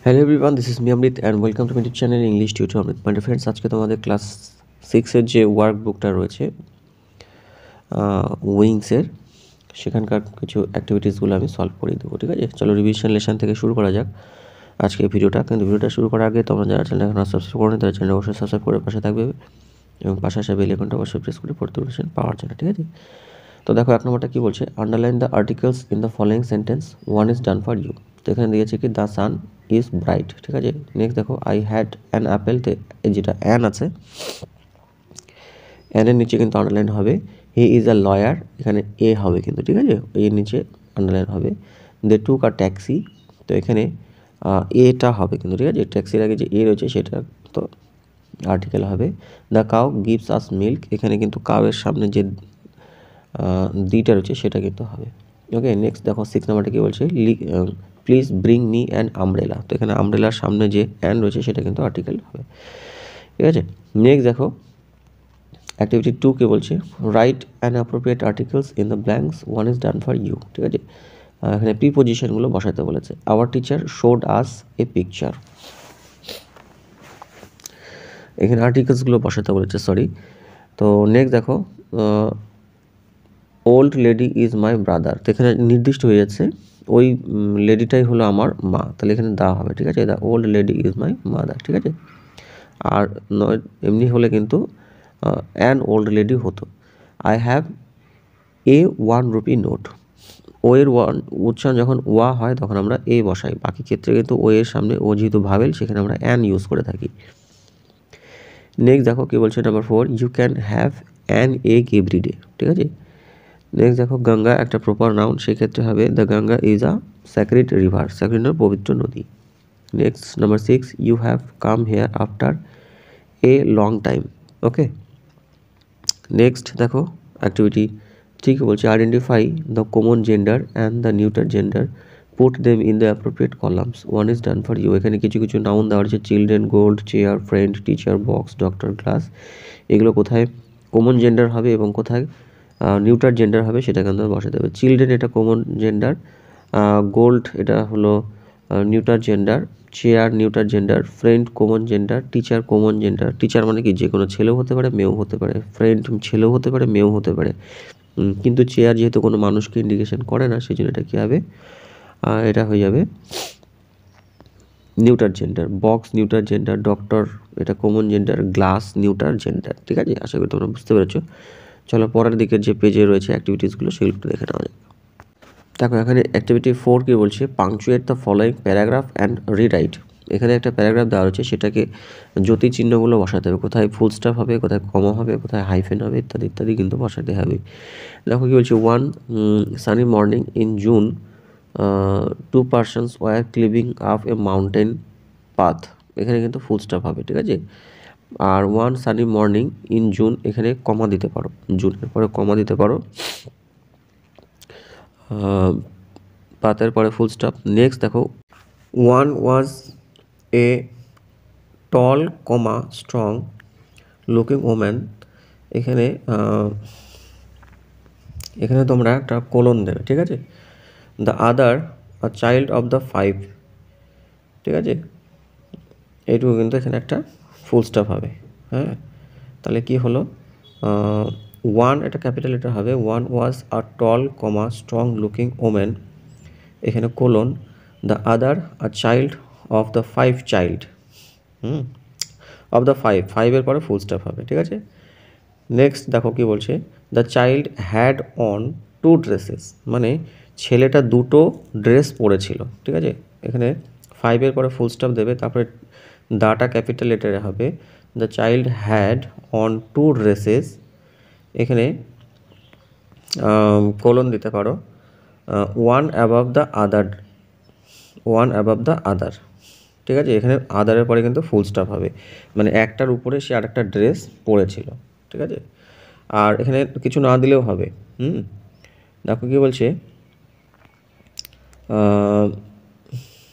Hello everyone, this is me Amrit and welcome to my YouTube channel English tutor Amrit. My friends, আজকে তোমাদের class 6-এর যে ওয়ার্কবুকটা রয়েছে উইংসের, সেখানকার কিছু অ্যাক্টিভিটিসগুলো আমি সলভ করে দেবো। ঠিক আছে, চলো রিভিশন লেসন থেকে শুরু করা যাক আজকে ভিডিওটা। কিন্তু ভিডিওটা শুরু করার আগে তোমরা যারা চ্যানেল এখন সাবস্ক্রাইব করো তারা চ্যানেল অবশ্যই সাবস্ক্রাইব করে পাশে থাকবে এবং পাশে আসা বেল আইকনটা অবশ্যই প্রেস করে পড়তে পাওয়ার জন্য। ঠিক আছে, তো দেখো এক নম্বরটা কী বলছে, underline the articles in the following sentence, one is done for you. তো এখানে দিয়েছে কি দ্য সান ইজ ব্রাইট। ঠিক আছে, নেক্সট দেখো আই হ্যাড অ্যান অ্যাপেলতে যেটা অ্যান আছে, অ্যানের নিচে কিন্তু আন্ডারলাইন হবে। হি ইজ আ লয়ার, এখানে এ হবে কিন্তু। ঠিক আছে, এর নিচে আন্ডারলাইন হবে। দে টুক আ ট্যাক্সি, তো এখানে এটা হবে কিন্তু। ঠিক আছে, ট্যাক্সির আগে যে এ রয়েছে সেটা তো আর্টিকেল হবে। The cow gives us milk, এখানে কিন্তু কাউয়ের সামনে যে দিটা রয়েছে সেটা কিন্তু হবে। ওকে, নেক্সট দেখো 6 নাম্বারটা কী বলছে, please bring me an umbrella. তো এখানে আমব্রেলার সামনে যে অ্যান রয়েছে সেটা কিন্তু আর্টিকেল হবে। ঠিক আছে, নেক্সট দেখো অ্যাক্টিভিটি 2 কে বলছে, write an appropriate articles in the blanks, one is done for you. ঠিক আছে, এখানে প্রিপোজিশনগুলো বসাতে বলেছে। Our teacher showed us a picture, এখানে আর্টিকেলসগুলো বসাতে বলেছে, সরি। তো নেক্সট দেখো old lady is my brother, তো এখানে নির্দিষ্ট হয়ে যাচ্ছে ওই লেডিটাই হলো আমার মা, তাহলে এখানে দা হবে। ঠিক আছে, the old lady is my mother. ঠিক আছে, আর নয় এমনি হলে কিন্তু অ্যান ওল্ড লেডি হতো। I have a 1 rupee note, ও এর ওয়ান উচ্চারণ যখন ওয়া হয় তখন আমরা এ বসাই, বাকি ক্ষেত্রে কিন্তু ও এর সামনে ও যেহেতু ভাবেল সেখানে আমরা অ্যান ইউজ করে থাকি। নেক্সট দেখো কী বলছে number 4, you can have an egg everyday. ঠিক আছে, নেক্সট দেখো গঙ্গা একটা প্রপার নাউন, সেক্ষেত্রে হবে the Ganga is a sacred river, sacred পবিত্র নদী। Next number 6, you have come here after a long time. Okay, next দেখো অ্যাক্টিভিটি ঠিক বলছে, identify the common gender and the neuter gender, put them in the appropriate columns, one is done for you. এখানে কিছু কিছু noun দেওয়া হচ্ছে, children, gold, chair, friend, teacher, box, doctor, glass. এগুলো কোথায় কমন জেন্ডার হবে এবং কোথায় নিউটার জেন্ডার হবে সেটা কিন্তু বসাতে হবে। চিলড্রেন এটা কমন জেন্ডার, গোল্ড এটা হলো neuter gender, chair neuter gender, friend common gender, teacher common gender. Teacher মানে কি যে কোনো ছেলেও হতে পারে মেয়েও হতে পারে, ফ্রেন্ড ছেলেও হতে পারে মেয়েও হতে পারে, কিন্তু চেয়ার যেহেতু কোনো মানুষকে ইন্ডিকেশন করে না সেই জন্য এটা কী হবে, এটা হয়ে যাবে neuter gender. Box neuter gender, doctor এটা common gender, glass neuter gender. ঠিক আছে, আশা করি তোমরা বুঝতে পেরেছো। চলো পরের দিকের যে পেজে রয়েছে অ্যাক্টিভিটিসগুলো সেগুলো একটু দেখে নেওয়া যাক। দেখো এখানে অ্যাক্টিভিটি 4 কি বলছে, punctuate the following paragraph and rewrite. এখানে একটা প্যারাগ্রাফ দেওয়া রয়েছে, সেটাকে জ্যোতি চিহ্নগুলো বসাতে হবে, কোথায় ফুল স্টপ হবে, কোথায় কমা হবে, কোথায় হাইফেন হবে, ইত্যাদি ইত্যাদি কিন্তু বসাতে হবে। দেখো কি বলছে, one sunny morning in June 2 persons were climbing up a mountain path, এখানে কিন্তু ফুল স্টপ হবে। ঠিক আছে, আর one sunny morning in June এখানে কমা দিতে পারো, জুনের পরে কমা দিতে পারো, পাতের পরে ফুল স্টপ। নেক্সট দেখো, one was a tall comma strong looking woman, এখানে এখানে তোমরা একটা কোলন দেবে। ঠিক আছে, the other a child of the 5। ঠিক আছে, এইটুকু কিন্তু এখানে একটা ফুল স্টপ হবে। হ্যাঁ, তাহলে কি হলো, ওয়ান এটা ক্যাপিটাল লেটার হবে, one was a tall comma strong looking woman, এখানে colon, the other a child of the 5 child, of the 5 পরে ফুল স্টপ হবে। ঠিক আছে, নেক্সট দেখো কি বলছে, the child had on 2 dresses, মানে ছেলেটা 2টো ড্রেস পরেছিল। ঠিক আছে, এখানে 5 পরে ফুল স্টপ দেবে, তারপরে দাটা ক্যাপিটাল লেটারে হবে, the child had on 2 dresses, এখানে কোলন দিতে পারো, one above the other, one above the আদার। ঠিক আছে, এখানে আদারের পরে কিন্তু ফুল স্টপ হবে, মানে একটার উপরে সে আরেকটা ড্রেস পরেছিল। ঠিক আছে, আর এখানে কিছু না দিলেও হবে। দেখো কি বলছে,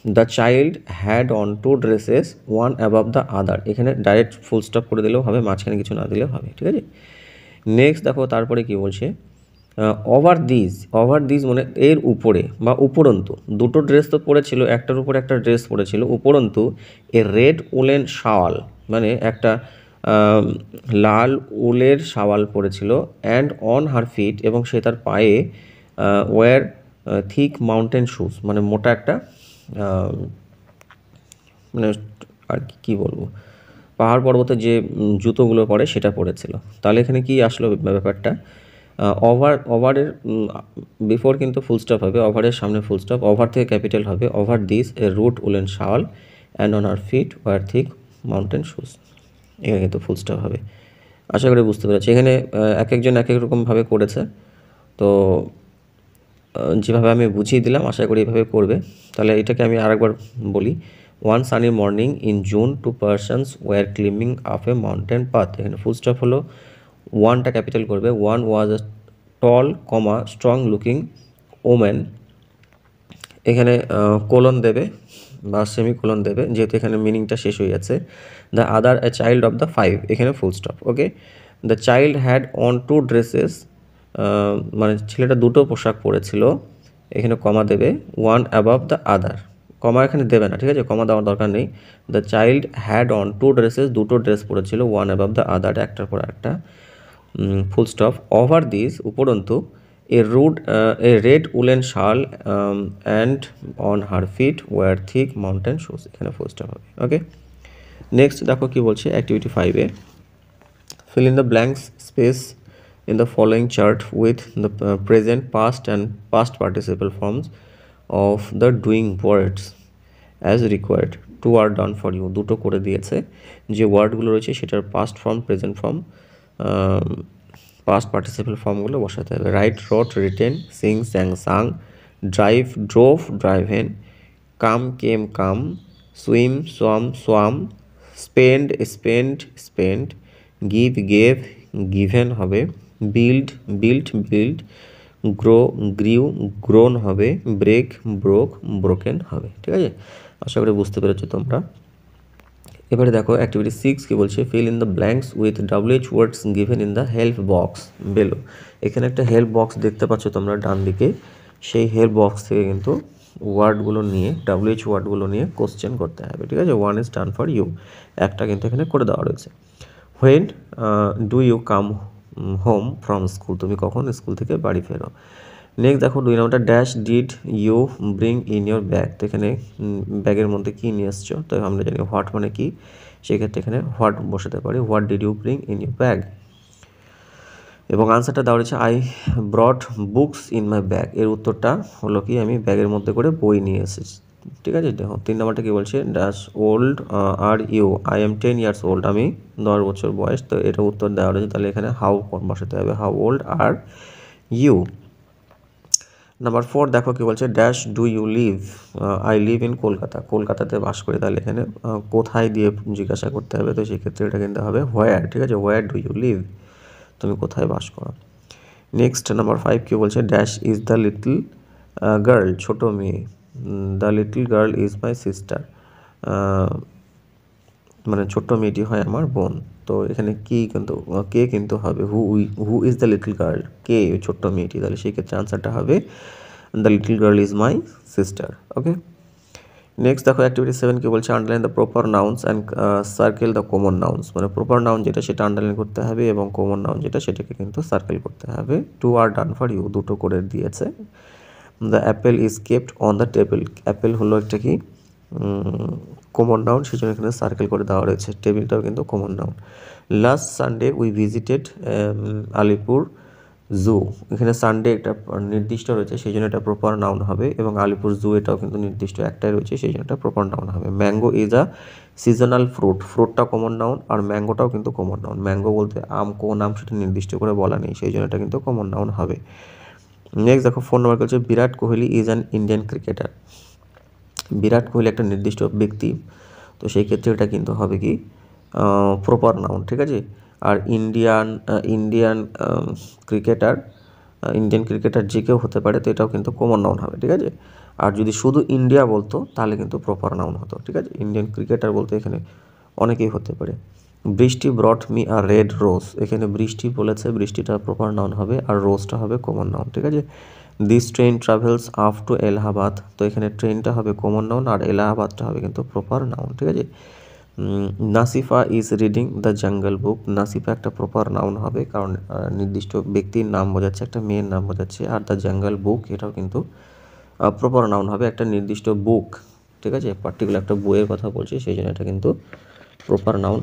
the child had on 2 dresses one above the আদার, এখানে ডাইরেক্ট ফুল স্টপ করে দিলেও হবে, মাঝখানে কিছু না দিলেও হবে। ঠিক আছে, নেক্সট দেখো তারপরে কি বলছে, ওভার দিস মানে এর উপরে বা উপরন্তু, দুটো ড্রেস তো পরেছিল, একটার উপরে একটা ড্রেস পরেছিল, উপরন্তু এ রেড উলেন শাওয়াল মানে একটা লাল উলের শাওয়াল পরেছিল, অ্যান্ড অন হার ফিট এবং সে তার পায়ে ওয়ার থিক মাউন্টেন শুজ মানে মোটা একটা মানে আর কি বলবো, পাহাড় পর্বতের যে জুতোগুলো পরে সেটা পরেছিল। তাহলে এখানে কি আসলো ব্যাপারটা, ওভারের বিফোর কিন্তু ফুল স্টপ হবে, ওভারের সামনে ফুল স্টপ, ওভার থেকে ক্যাপিটাল হবে, over this a route woollen shawl and on her feet were thick mountain shoes, এখানে কিন্তু ফুল স্টপ হবে। আশা করি বুঝতে পেরেছি। এখানে এক একজন এক এক রকমভাবে করেছে, তো যেভাবে আমি বুঝিয়ে দিলাম আশা করি এভাবে করবে। তাহলে এটাকে আমি আরেকবার বলি, one sunny morning in June two persons were climbing up a mountain path, এখানে ফুল স্টপ হলো, ওয়ানটা ক্যাপিটাল করবে, one was a tall comma strong looking woman, এখানে কোলন দেবে বা সেমিকোলন দেবে যেহেতু এখানে মিনিংটা শেষ হয়ে যাচ্ছে, the other a child of the five, এখানে full stop. Okay, the child had on two dresses, মানে ছেলেটা দুটো পোশাক পরেছিল, এখানে কমা দেবে, one above the other, comma এখানে দেবে না, ঠিক আছে, কমা দেওয়ার দরকার নেই। The child had on two dresses, দুটো ড্রেস পরেছিল, ওয়ান অ্যাবাভ দ্য আদার, একটার পর একটা, ফুল স্টপ, ওভার দিস উপরন্তু, a red woollen shawl and on her feet were thick mountain shoes, এখানে ফুল স্টপ হবে। ওকে, নেক্সট দেখো কি বলছে অ্যাক্টিভিটি 5-এ, fill in the blanks space in the following chart with the present, past and past participle forms of the doing words as required. Two are done for you, দুটো করে দিয়েছে, যে ওয়ার্ডগুলো রয়েছে সেটার past form, present form, past participle ফর্মগুলো বসাতে হবে। Write wrote written, sing sang sung, drive drove driven, come came come, swim swam swam, spend spend spend, give gave given হবে, build built build, grow grew grown হবে, break broke broken হবে। ঠিক আছে, আশা করি বুঝতে পেরেছো তোমরা। এবারে দেখো অ্যাক্টিভিটি 6 কি বলছে, fill in the blanks with WH words given in the help box below. এখানে একটা হেল্প বক্স দেখতে পাচ্ছ তোমরা ডান দিকে, সেই হেল্প বক্স থেকে কিন্তু ওয়ার্ডগুলো নিয়ে WH ওয়ার্ডগুলো নিয়ে কোশ্চেন করতে হবে। ঠিক আছে, one is done for you, একটা কিন্তু এখানে করে দেওয়া রয়েছে। When do you come home from school, তুমি কখন স্কুল থেকে বাড়ি ফেরো। নেক্সট দেখো 2 নম্বরটা, dash did you bring in your bag, তো এখানে ব্যাগের মধ্যে কী নিয়ে এসছো, তো আমরা জানি হোয়াট মানে কি, সেক্ষেত্রে এখানে হোয়াট বসাতে পারি, what did you bring in your bag. এবং আনসারটা দেওয়া রয়েছে I brought books in my bag, এর উত্তরটা হলো কি আমি ব্যাগের মধ্যে করে বই নিয়ে এসেছি। ঠিক আছে, দেখো 3 নম্বরটা কী বলছে, dash old are you, I am 10 years old, আমি 10 বছর বয়স, তো এটা উত্তর দেওয়া রয়েছে, তাহলে এখানে হাউ বসাতে হবে, how old are you. Number 4 দেখো কি বলছে, dash do you live, I live in Kolkata, কলকাতাতে বাস করি, তাহলে এখানে কোথায় দিয়ে জিজ্ঞাসা করতে হবে, তো সেক্ষেত্রে এটা কিন্তু হবে হোয়ার। ঠিক আছে, হোয়ার ডু ইউ লিভ, তুমি কোথায় বাস করো। নেক্সট নাম্বার 5 কি বলছে, dash is the little girl, ছোটো মেয়ে, the little girl is my sister, মানে ছোট্ট মেয়েটি হয় আমার বোন, তো এখানে কি কিন্তু কে কিন্তু হবে, who is the little girl, কে ছোট্ট মেয়েটি, তাহলে সেই ক্ষেত্রে আনসারটা হবে the little girl is my sister. Okay, next দেখো অ্যাক্টিভিটি 7 কি বলছে, underline the proper nouns and circle the common nouns, মানে প্রপার নাউন যেটা সেটা আন্ডারলাইন করতে হবে এবং কমন নাউন যেটা সেটাকে কিন্তু সার্কেল করতে হবে। 2 আর ডান ফর ইউ, দুটো করে দিয়েছে। The Apple is kept on the table, Apple হলো একটা কি কমন নাউন, সেই জন্য এখানে সার্কেল করে দেওয়া রয়েছে, টেবিলটাও কিন্তু common noun. Last Sunday we visited Alipore zoo, এখানে সানডে একটা নির্দিষ্ট রয়েছে সেই জন্য এটা প্রপার নাউন হবে, এবং আলিপুর জু এটাও কিন্তু নির্দিষ্ট একটাই রয়েছে সেই জন্য এটা প্রপার নাউন হবে। Mango is a seasonal fruit, ফ্রুটটা কমন নাউন আর ম্যাঙ্গোটাও কিন্তু কমন নাউন, ম্যাঙ্গো বলতে আম, কোন আম সেটা নির্দিষ্ট করে বলা নেই সেই জন্য এটা কিন্তু কমন নাউন হবে। নেক্সট দেখো 4 নম্বর বলছে, Virat Kohli is an Indian cricketer, Virat Kohli একটা নির্দিষ্ট ব্যক্তি, তো সেই ক্ষেত্রে এটা কিন্তু হবে কি প্রপার নাউন। ঠিক আছে, আর ইন্ডিয়ান ক্রিকেটার যে কেউ হতে পারে, তো এটাও কিন্তু কমন নাউন হবে। ঠিক আছে, আর যদি শুধু ইন্ডিয়া বলতো তাহলে কিন্তু প্রপার নাউন হতো। ঠিক আছে, ইন্ডিয়ান ক্রিকেটার বলতে এখানে অনেকেই হতে পারে। বৃষ্টি ব্রট মি আ রেড রোজ, এখানে বৃষ্টি বলেছে, বৃষ্টিটা প্রপার নাউন হবে আর রোজটা হবে কমন নাউন, ঠিক আছে। This train travels up to Allahabad, তো এখানে ট্রেনটা হবে কমন নাউন আর এলাহাবাদটা হবে কিন্তু প্রপার নাউন, ঠিক আছে। Nasifa is reading the jungle বুক, নাসিফা একটা প্রপার নাউন হবে কারণ নির্দিষ্ট ব্যক্তির নাম বোঝাচ্ছে, একটা মেয়ের নাম বোঝাচ্ছে। আর দ্য জাঙ্গল বুক এটাও কিন্তু প্রপার নাউন হবে, একটা নির্দিষ্ট বুক, ঠিক আছে, পার্টিকুলার একটা বইয়ের কথা বলছি, সেই জন্য এটা কিন্তু প্রপার নাউন